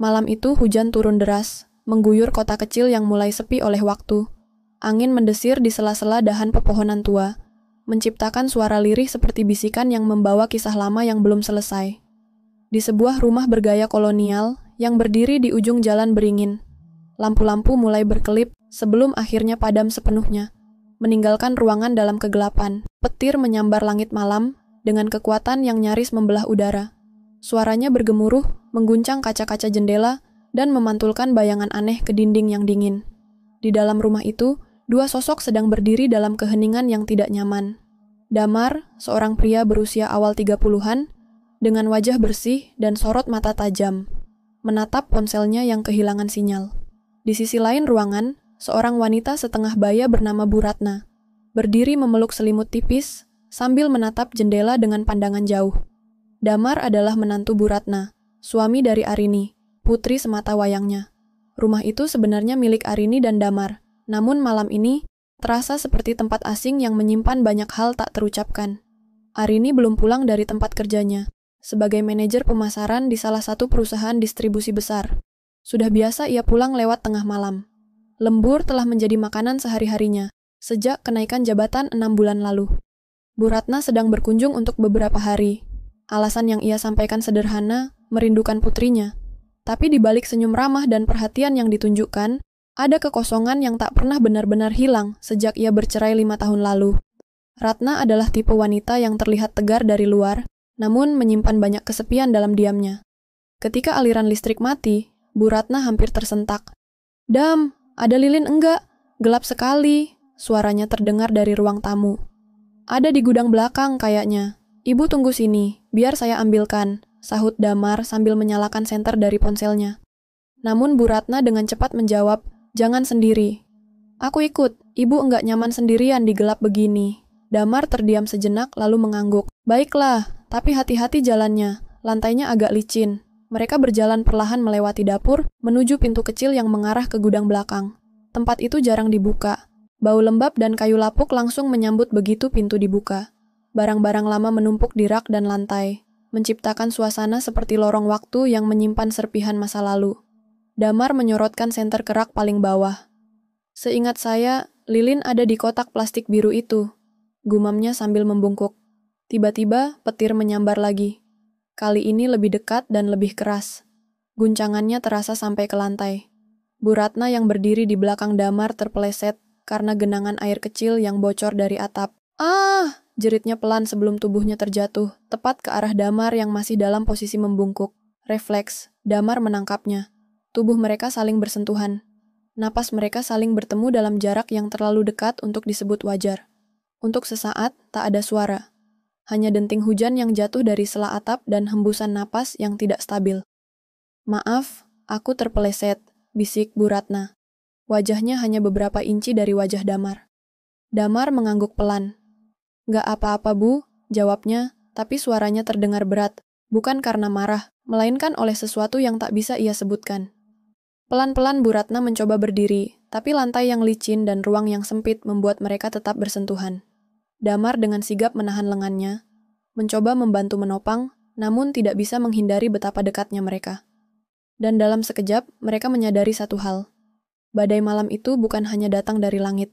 Malam itu hujan turun deras, mengguyur kota kecil yang mulai sepi oleh waktu. Angin mendesir di sela-sela dahan pepohonan tua, menciptakan suara lirih seperti bisikan yang membawa kisah lama yang belum selesai. Di sebuah rumah bergaya kolonial yang berdiri di ujung jalan beringin, lampu-lampu mulai berkelip sebelum akhirnya padam sepenuhnya, meninggalkan ruangan dalam kegelapan. Petir menyambar langit malam dengan kekuatan yang nyaris membelah udara. Suaranya bergemuruh, mengguncang kaca-kaca jendela, dan memantulkan bayangan aneh ke dinding yang dingin. Di dalam rumah itu, dua sosok sedang berdiri dalam keheningan yang tidak nyaman. Damar, seorang pria berusia awal 30-an, dengan wajah bersih dan sorot mata tajam, menatap ponselnya yang kehilangan sinyal. Di sisi lain ruangan, seorang wanita setengah baya bernama Bu Ratna, berdiri memeluk selimut tipis, sambil menatap jendela dengan pandangan jauh. Damar adalah menantu Bu Ratna, suami dari Arini, putri semata wayangnya. Rumah itu sebenarnya milik Arini dan Damar, namun malam ini terasa seperti tempat asing yang menyimpan banyak hal tak terucapkan. Arini belum pulang dari tempat kerjanya, sebagai manajer pemasaran di salah satu perusahaan distribusi besar. Sudah biasa ia pulang lewat tengah malam. Lembur telah menjadi makanan sehari-harinya, sejak kenaikan jabatan 6 bulan lalu. Bu Ratna sedang berkunjung untuk beberapa hari. Alasan yang ia sampaikan sederhana, merindukan putrinya. Tapi di balik senyum ramah dan perhatian yang ditunjukkan, ada kekosongan yang tak pernah benar-benar hilang sejak ia bercerai 5 tahun lalu. Ratna adalah tipe wanita yang terlihat tegar dari luar, namun menyimpan banyak kesepian dalam diamnya. Ketika aliran listrik mati, Bu Ratna hampir tersentak. "Dam, ada lilin enggak? Gelap sekali," suaranya terdengar dari ruang tamu. "Ada di gudang belakang kayaknya. Ibu tunggu sini, biar saya ambilkan," sahut Damar sambil menyalakan senter dari ponselnya. Namun Bu Ratna dengan cepat menjawab, "Jangan sendiri." "Aku ikut, ibu enggak nyaman sendirian di gelap begini." Damar terdiam sejenak lalu mengangguk. "Baiklah, tapi hati-hati jalannya, lantainya agak licin." Mereka berjalan perlahan melewati dapur, menuju pintu kecil yang mengarah ke gudang belakang. Tempat itu jarang dibuka. Bau lembab dan kayu lapuk langsung menyambut begitu pintu dibuka. Barang-barang lama menumpuk di rak dan lantai, menciptakan suasana seperti lorong waktu yang menyimpan serpihan masa lalu. Damar menyorotkan senter ke rak paling bawah. "Seingat saya, lilin ada di kotak plastik biru itu," gumamnya sambil membungkuk. Tiba-tiba, petir menyambar lagi. Kali ini lebih dekat dan lebih keras. Guncangannya terasa sampai ke lantai. Bu Ratna yang berdiri di belakang Damar terpeleset karena genangan air kecil yang bocor dari atap. "Ah!" jeritnya pelan sebelum tubuhnya terjatuh, tepat ke arah Damar yang masih dalam posisi membungkuk. Refleks, Damar menangkapnya. Tubuh mereka saling bersentuhan. Napas mereka saling bertemu dalam jarak yang terlalu dekat untuk disebut wajar. Untuk sesaat, tak ada suara. Hanya denting hujan yang jatuh dari sela atap dan hembusan napas yang tidak stabil. "Maaf, aku terpeleset," bisik Bu Ratna. Wajahnya hanya beberapa inci dari wajah Damar. Damar mengangguk pelan. "Gak apa-apa, Bu," jawabnya, tapi suaranya terdengar berat, bukan karena marah, melainkan oleh sesuatu yang tak bisa ia sebutkan. Pelan-pelan Bu Ratna mencoba berdiri, tapi lantai yang licin dan ruang yang sempit membuat mereka tetap bersentuhan. Damar dengan sigap menahan lengannya, mencoba membantu menopang, namun tidak bisa menghindari betapa dekatnya mereka. Dan dalam sekejap, mereka menyadari satu hal. Badai malam itu bukan hanya datang dari langit.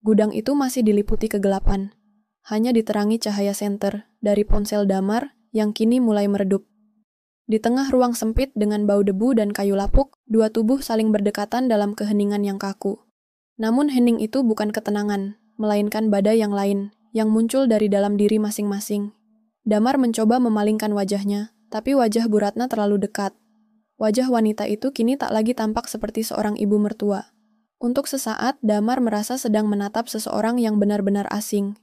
Gudang itu masih diliputi kegelapan. Hanya diterangi cahaya senter dari ponsel Damar yang kini mulai meredup. Di tengah ruang sempit dengan bau debu dan kayu lapuk, dua tubuh saling berdekatan dalam keheningan yang kaku. Namun hening itu bukan ketenangan, melainkan badai yang lain, yang muncul dari dalam diri masing-masing. Damar mencoba memalingkan wajahnya, tapi wajah Bu Ratna terlalu dekat. Wajah wanita itu kini tak lagi tampak seperti seorang ibu mertua. Untuk sesaat, Damar merasa sedang menatap seseorang yang benar-benar asing.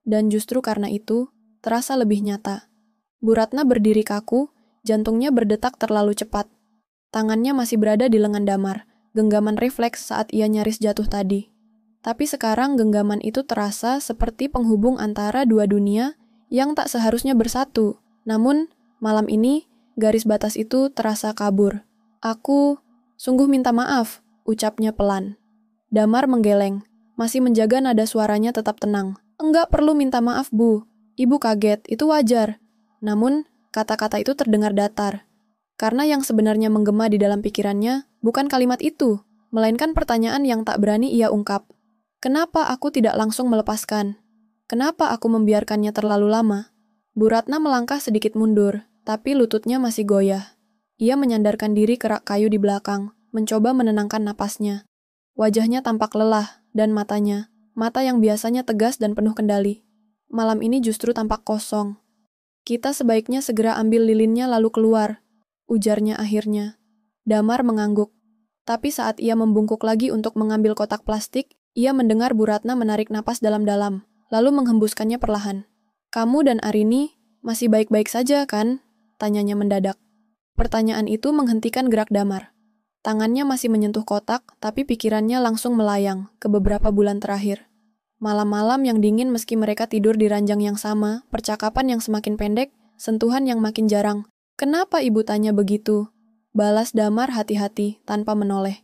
Dan justru karena itu, terasa lebih nyata. Bu Ratna berdiri kaku, jantungnya berdetak terlalu cepat. Tangannya masih berada di lengan Damar, genggaman refleks saat ia nyaris jatuh tadi. Tapi sekarang genggaman itu terasa seperti penghubung antara dua dunia yang tak seharusnya bersatu. Namun, malam ini, garis batas itu terasa kabur. "Aku sungguh minta maaf," ucapnya pelan. Damar menggeleng, masih menjaga nada suaranya tetap tenang. "Enggak perlu minta maaf, Bu. Ibu kaget, itu wajar." Namun, kata-kata itu terdengar datar. Karena yang sebenarnya menggema di dalam pikirannya bukan kalimat itu, melainkan pertanyaan yang tak berani ia ungkap. Kenapa aku tidak langsung melepaskan? Kenapa aku membiarkannya terlalu lama? Bu Ratna melangkah sedikit mundur, tapi lututnya masih goyah. Ia menyandarkan diri ke rak kayu di belakang, mencoba menenangkan napasnya. Wajahnya tampak lelah, dan matanya, mata yang biasanya tegas dan penuh kendali, malam ini justru tampak kosong. Kita sebaiknya segera ambil lilinnya lalu keluar, ujarnya akhirnya. Damar mengangguk. Tapi saat ia membungkuk lagi untuk mengambil kotak plastik, ia mendengar Bu Ratna menarik napas dalam-dalam, lalu menghembuskannya perlahan. Kamu dan Arini masih baik-baik saja, kan? Tanyanya mendadak. Pertanyaan itu menghentikan gerak Damar. Tangannya masih menyentuh kotak, tapi pikirannya langsung melayang ke beberapa bulan terakhir. Malam-malam yang dingin meski mereka tidur di ranjang yang sama, percakapan yang semakin pendek, sentuhan yang makin jarang. Kenapa ibu tanya begitu? Balas Damar hati-hati, tanpa menoleh.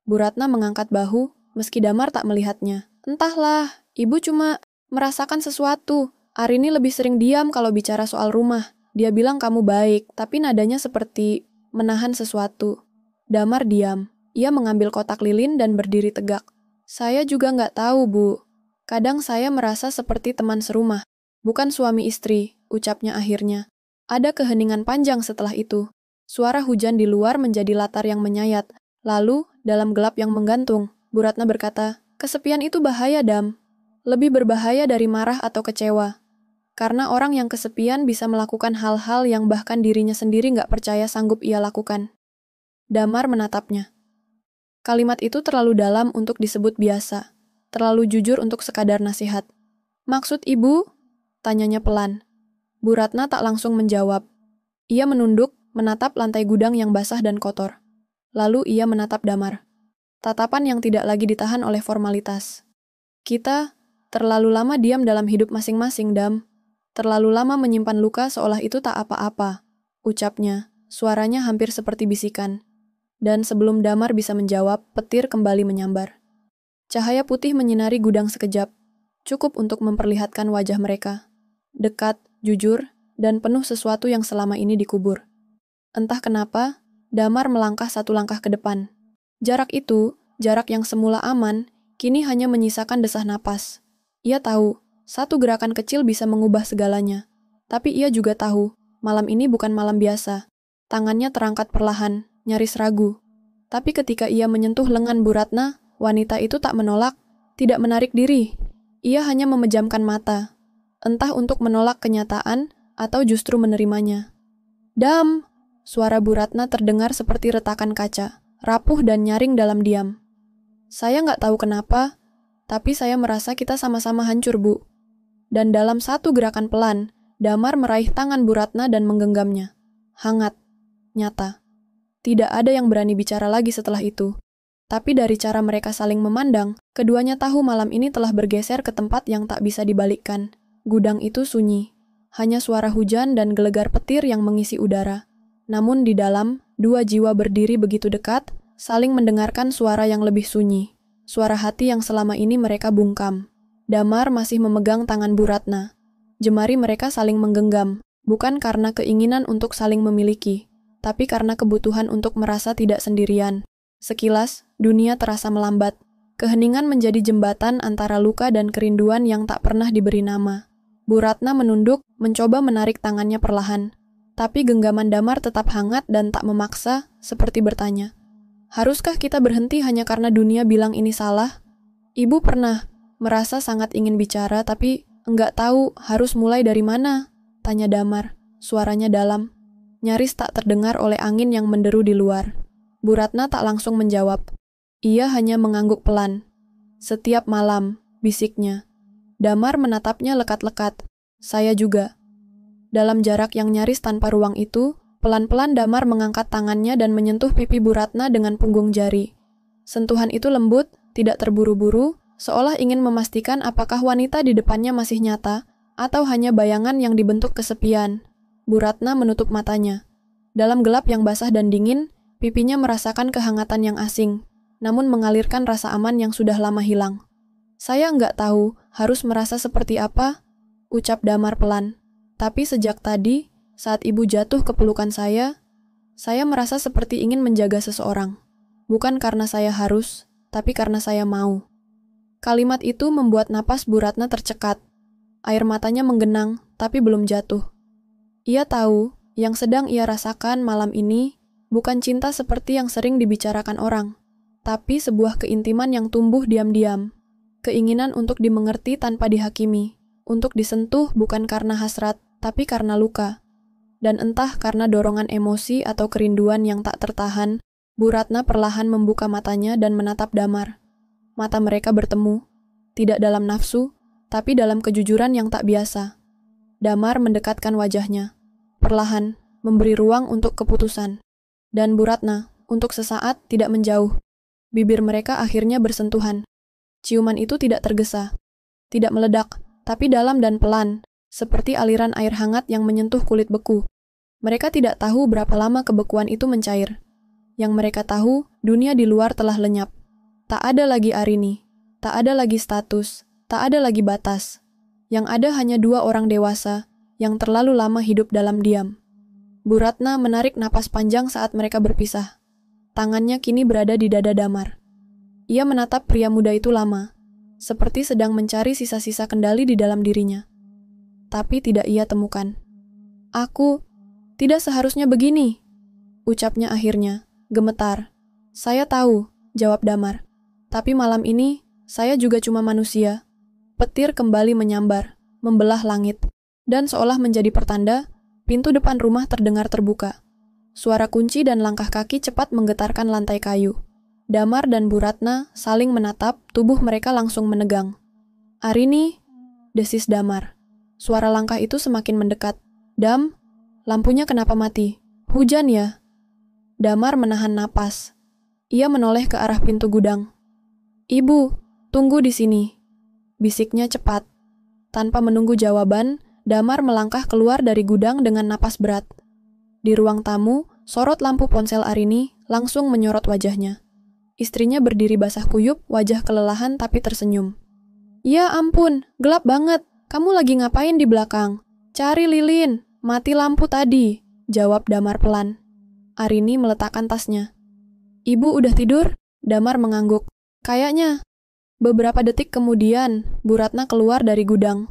Bu Ratna mengangkat bahu, meski Damar tak melihatnya. Entahlah, ibu cuma merasakan sesuatu. Arini lebih sering diam kalau bicara soal rumah. Dia bilang kamu baik, tapi nadanya seperti menahan sesuatu. Damar diam. Ia mengambil kotak lilin dan berdiri tegak. Saya juga nggak tahu, Bu. Kadang saya merasa seperti teman serumah. Bukan suami istri, ucapnya akhirnya. Ada keheningan panjang setelah itu. Suara hujan di luar menjadi latar yang menyayat. Lalu, dalam gelap yang menggantung, Bu Ratna berkata, kesepian itu bahaya, Dam. Lebih berbahaya dari marah atau kecewa. Karena orang yang kesepian bisa melakukan hal-hal yang bahkan dirinya sendiri nggak percaya sanggup ia lakukan. Damar menatapnya. Kalimat itu terlalu dalam untuk disebut biasa, terlalu jujur untuk sekadar nasihat. Maksud ibu? Tanyanya pelan. Bu Ratna tak langsung menjawab. Ia menunduk, menatap lantai gudang yang basah dan kotor. Lalu ia menatap Damar. Tatapan yang tidak lagi ditahan oleh formalitas. Kita terlalu lama diam dalam hidup masing-masing, Dam. Terlalu lama menyimpan luka seolah itu tak apa-apa, ucapnya, suaranya hampir seperti bisikan. Dan sebelum Damar bisa menjawab, petir kembali menyambar. Cahaya putih menyinari gudang sekejap, cukup untuk memperlihatkan wajah mereka. Dekat, jujur, dan penuh sesuatu yang selama ini dikubur. Entah kenapa, Damar melangkah satu langkah ke depan. Jarak itu, jarak yang semula aman, kini hanya menyisakan desah napas. Ia tahu, satu gerakan kecil bisa mengubah segalanya. Tapi ia juga tahu, malam ini bukan malam biasa. Tangannya terangkat perlahan, nyaris ragu. Tapi ketika ia menyentuh lengan Bu Ratna, wanita itu tak menolak, tidak menarik diri. Ia hanya memejamkan mata. Entah untuk menolak kenyataan, atau justru menerimanya. Dam! Suara Bu Ratna terdengar seperti retakan kaca, rapuh dan nyaring dalam diam. Saya nggak tahu kenapa, tapi saya merasa kita sama-sama hancur, Bu. Dan dalam satu gerakan pelan, Damar meraih tangan Bu Ratna dan menggenggamnya. Hangat, nyata. Tidak ada yang berani bicara lagi setelah itu. Tapi dari cara mereka saling memandang, keduanya tahu malam ini telah bergeser ke tempat yang tak bisa dibalikkan. Gudang itu sunyi. Hanya suara hujan dan gelegar petir yang mengisi udara. Namun di dalam, dua jiwa berdiri begitu dekat, saling mendengarkan suara yang lebih sunyi. Suara hati yang selama ini mereka bungkam. Damar masih memegang tangan Bu Ratna. Jemari mereka saling menggenggam, bukan karena keinginan untuk saling memiliki, tapi karena kebutuhan untuk merasa tidak sendirian. Sekilas, dunia terasa melambat. Keheningan menjadi jembatan antara luka dan kerinduan yang tak pernah diberi nama. Bu Ratna menunduk, mencoba menarik tangannya perlahan. Tapi genggaman Damar tetap hangat dan tak memaksa, seperti bertanya. Haruskah kita berhenti hanya karena dunia bilang ini salah? Ibu pernah merasa sangat ingin bicara, tapi enggak tahu harus mulai dari mana, tanya Damar, suaranya dalam. Nyaris tak terdengar oleh angin yang menderu di luar. Bu Ratna tak langsung menjawab. Ia hanya mengangguk pelan. Setiap malam, bisiknya. Damar menatapnya lekat-lekat. Saya juga. Dalam jarak yang nyaris tanpa ruang itu, pelan-pelan Damar mengangkat tangannya dan menyentuh pipi Bu Ratna dengan punggung jari. Sentuhan itu lembut, tidak terburu-buru, seolah ingin memastikan apakah wanita di depannya masih nyata, atau hanya bayangan yang dibentuk kesepian. Bu Ratna menutup matanya. Dalam gelap yang basah dan dingin, pipinya merasakan kehangatan yang asing, namun mengalirkan rasa aman yang sudah lama hilang. Saya nggak tahu harus merasa seperti apa, ucap Damar pelan. Tapi sejak tadi, saat ibu jatuh ke pelukan saya, Saya merasa seperti ingin menjaga seseorang. Bukan karena saya harus, tapi karena saya mau. Kalimat itu membuat napas Bu Ratna tercekat. Air matanya menggenang, tapi belum jatuh. Ia tahu, yang sedang ia rasakan malam ini bukan cinta seperti yang sering dibicarakan orang, tapi sebuah keintiman yang tumbuh diam-diam. Keinginan untuk dimengerti tanpa dihakimi, untuk disentuh bukan karena hasrat, tapi karena luka. Dan entah karena dorongan emosi atau kerinduan yang tak tertahan, Bu Ratna perlahan membuka matanya dan menatap Damar. Mata mereka bertemu, tidak dalam nafsu, tapi dalam kejujuran yang tak biasa. Damar mendekatkan wajahnya, perlahan, memberi ruang untuk keputusan. Dan Bu Ratna, untuk sesaat, tidak menjauh. Bibir mereka akhirnya bersentuhan. Ciuman itu tidak tergesa, tidak meledak, tapi dalam dan pelan, seperti aliran air hangat yang menyentuh kulit beku. Mereka tidak tahu berapa lama kebekuan itu mencair. Yang mereka tahu, dunia di luar telah lenyap. Tak ada lagi Arini, tak ada lagi status, tak ada lagi batas. Yang ada hanya dua orang dewasa, yang terlalu lama hidup dalam diam. Bu Ratna menarik napas panjang saat mereka berpisah. Tangannya kini berada di dada Damar. Ia menatap pria muda itu lama, seperti sedang mencari sisa-sisa kendali di dalam dirinya. Tapi tidak ia temukan. Aku tidak seharusnya begini, ucapnya akhirnya, gemetar. Saya tahu, jawab Damar. Tapi malam ini, saya juga cuma manusia. Petir kembali menyambar, membelah langit. Dan seolah menjadi pertanda, pintu depan rumah terdengar terbuka. Suara kunci dan langkah kaki cepat menggetarkan lantai kayu. Damar dan Bu Ratna saling menatap, tubuh mereka langsung menegang. Arini, desis Damar. Suara langkah itu semakin mendekat. Dam, lampunya kenapa mati? Hujan ya? Damar menahan napas. Ia menoleh ke arah pintu gudang. Ibu, tunggu di sini, bisiknya cepat. Tanpa menunggu jawaban, Damar melangkah keluar dari gudang dengan napas berat. Di ruang tamu, sorot lampu ponsel Arini langsung menyorot wajahnya. Istrinya berdiri basah kuyup, wajah kelelahan tapi tersenyum. Ya ampun, gelap banget. Kamu lagi ngapain di belakang? Cari lilin, mati lampu tadi, jawab Damar pelan. Arini meletakkan tasnya. Ibu udah tidur? Damar mengangguk. Kayaknya. Beberapa detik kemudian, Bu Ratna keluar dari gudang.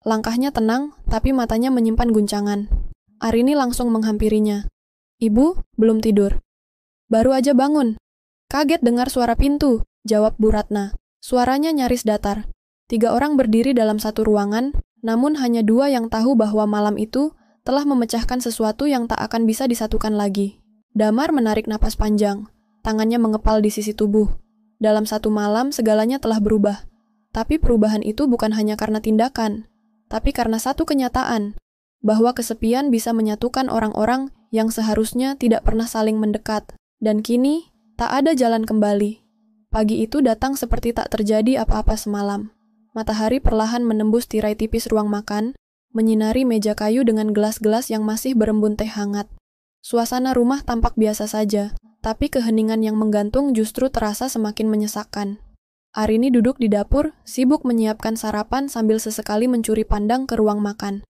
Langkahnya tenang, tapi matanya menyimpan guncangan. Arini langsung menghampirinya. Ibu, belum tidur. Baru aja bangun. Kaget dengar suara pintu, jawab Bu Ratna. Suaranya nyaris datar. 3 orang berdiri dalam satu ruangan, namun hanya 2 yang tahu bahwa malam itu telah memecahkan sesuatu yang tak akan bisa disatukan lagi. Damar menarik napas panjang. Tangannya mengepal di sisi tubuh. Dalam satu malam, segalanya telah berubah. Tapi perubahan itu bukan hanya karena tindakan, tapi karena satu kenyataan, bahwa kesepian bisa menyatukan orang-orang yang seharusnya tidak pernah saling mendekat. Dan kini, tak ada jalan kembali. Pagi itu datang seperti tak terjadi apa-apa semalam. Matahari perlahan menembus tirai tipis ruang makan, menyinari meja kayu dengan gelas-gelas yang masih berembun teh hangat. Suasana rumah tampak biasa saja, tapi keheningan yang menggantung justru terasa semakin menyesakkan. Arini duduk di dapur, sibuk menyiapkan sarapan sambil sesekali mencuri pandang ke ruang makan.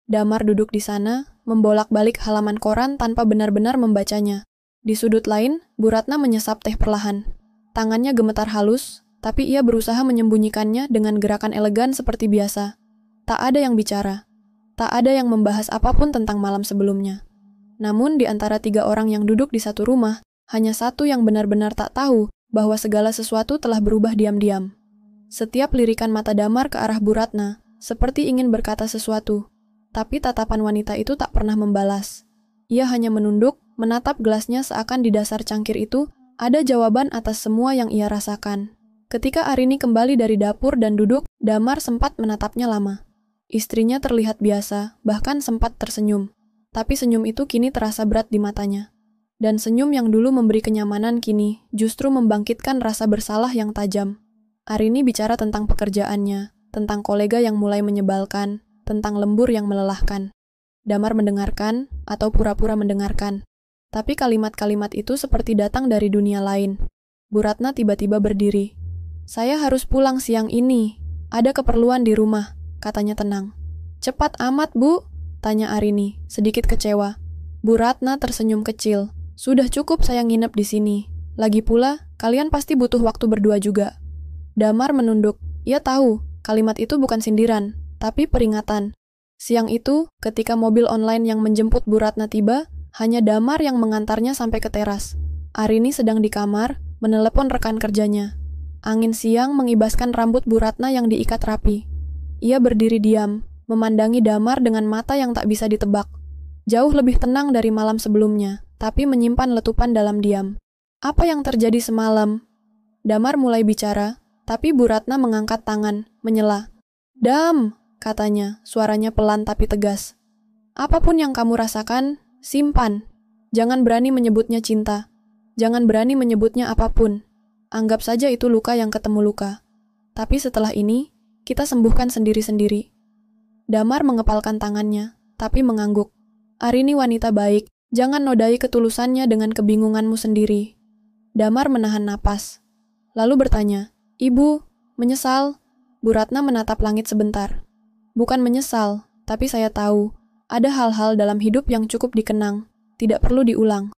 Damar duduk di sana, membolak-balik halaman koran tanpa benar-benar membacanya. Di sudut lain, Bu Ratna menyesap teh perlahan. Tangannya gemetar halus, tapi ia berusaha menyembunyikannya dengan gerakan elegan seperti biasa. Tak ada yang bicara. Tak ada yang membahas apapun tentang malam sebelumnya. Namun di antara 3 orang yang duduk di satu rumah, hanya satu yang benar-benar tak tahu bahwa segala sesuatu telah berubah diam-diam. Setiap lirikan mata Damar ke arah Bu Ratna, seperti ingin berkata sesuatu. Tapi tatapan wanita itu tak pernah membalas. Ia hanya menunduk, menatap gelasnya seakan di dasar cangkir itu ada jawaban atas semua yang ia rasakan. Ketika Arini kembali dari dapur dan duduk, Damar sempat menatapnya lama. Istrinya terlihat biasa, bahkan sempat tersenyum. Tapi senyum itu kini terasa berat di matanya. Dan senyum yang dulu memberi kenyamanan kini justru membangkitkan rasa bersalah yang tajam. Arini bicara tentang pekerjaannya, tentang kolega yang mulai menyebalkan, tentang lembur yang melelahkan. Damar mendengarkan, atau pura-pura mendengarkan. Tapi kalimat-kalimat itu seperti datang dari dunia lain. Bu Ratna tiba-tiba berdiri. Saya harus pulang siang ini. Ada keperluan di rumah, katanya tenang. Cepat amat, Bu, tanya Arini, sedikit kecewa. Bu Ratna tersenyum kecil. Sudah cukup saya nginep di sini. Lagi pula, kalian pasti butuh waktu berdua juga. Damar menunduk. Ia tahu, kalimat itu bukan sindiran, tapi peringatan. Siang itu, ketika mobil online yang menjemput Bu Ratna tiba, hanya Damar yang mengantarnya sampai ke teras. Arini sedang di kamar, menelepon rekan kerjanya. Angin siang mengibaskan rambut Bu Ratna yang diikat rapi. Ia berdiri diam, memandangi Damar dengan mata yang tak bisa ditebak. Jauh lebih tenang dari malam sebelumnya, tapi menyimpan letupan dalam diam. Apa yang terjadi semalam? Damar mulai bicara, tapi Bu Ratna mengangkat tangan, menyela. Dam, katanya, suaranya pelan tapi tegas. Apapun yang kamu rasakan, simpan. Jangan berani menyebutnya cinta. Jangan berani menyebutnya apapun. Anggap saja itu luka yang ketemu luka. Tapi setelah ini, kita sembuhkan sendiri-sendiri. Damar mengepalkan tangannya, tapi mengangguk. Arini wanita baik, jangan nodai ketulusannya dengan kebingunganmu sendiri. Damar menahan napas. Lalu bertanya, Ibu, menyesal? Bu Ratna menatap langit sebentar. Bukan menyesal, tapi saya tahu, ada hal-hal dalam hidup yang cukup dikenang, tidak perlu diulang.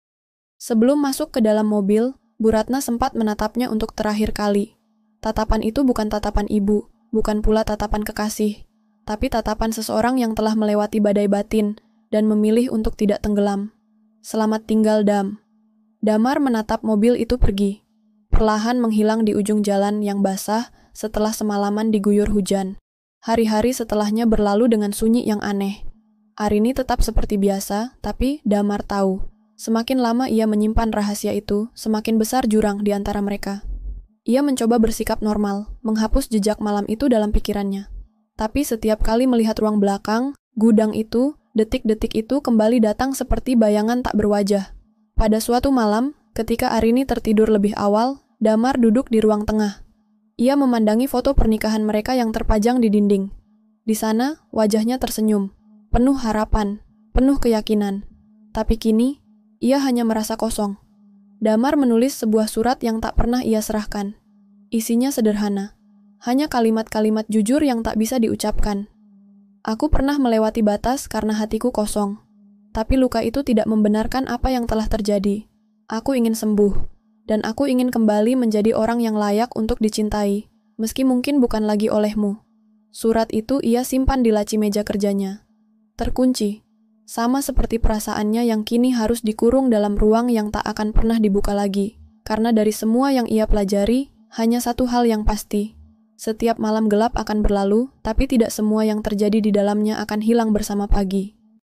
Sebelum masuk ke dalam mobil, Bu Ratna sempat menatapnya untuk terakhir kali. Tatapan itu bukan tatapan ibu, bukan pula tatapan kekasih, tapi tatapan seseorang yang telah melewati badai batin dan memilih untuk tidak tenggelam. Selamat tinggal, Dam. Damar menatap mobil itu pergi. Perlahan menghilang di ujung jalan yang basah setelah semalaman diguyur hujan. Hari-hari setelahnya berlalu dengan sunyi yang aneh. Arini tetap seperti biasa, tapi Damar tahu. Semakin lama ia menyimpan rahasia itu, semakin besar jurang di antara mereka. Ia mencoba bersikap normal, menghapus jejak malam itu dalam pikirannya. Tapi setiap kali melihat ruang belakang, gudang itu, detik-detik itu kembali datang seperti bayangan tak berwajah. Pada suatu malam, ketika Arini tertidur lebih awal, Damar duduk di ruang tengah. Ia memandangi foto pernikahan mereka yang terpajang di dinding. Di sana, wajahnya tersenyum, penuh harapan, penuh keyakinan. Tapi kini, ia hanya merasa kosong. Damar menulis sebuah surat yang tak pernah ia serahkan. Isinya sederhana, hanya kalimat-kalimat jujur yang tak bisa diucapkan. Aku pernah melewati batas karena hatiku kosong. Tapi luka itu tidak membenarkan apa yang telah terjadi. Aku ingin sembuh, dan aku ingin kembali menjadi orang yang layak untuk dicintai, meski mungkin bukan lagi olehmu. Surat itu ia simpan di laci meja kerjanya. Terkunci, sama seperti perasaannya yang kini harus dikurung dalam ruang yang tak akan pernah dibuka lagi. Karena dari semua yang ia pelajari, hanya satu hal yang pasti. Setiap malam gelap akan berlalu, tapi tidak semua yang terjadi di dalamnya akan hilang bersama pagi.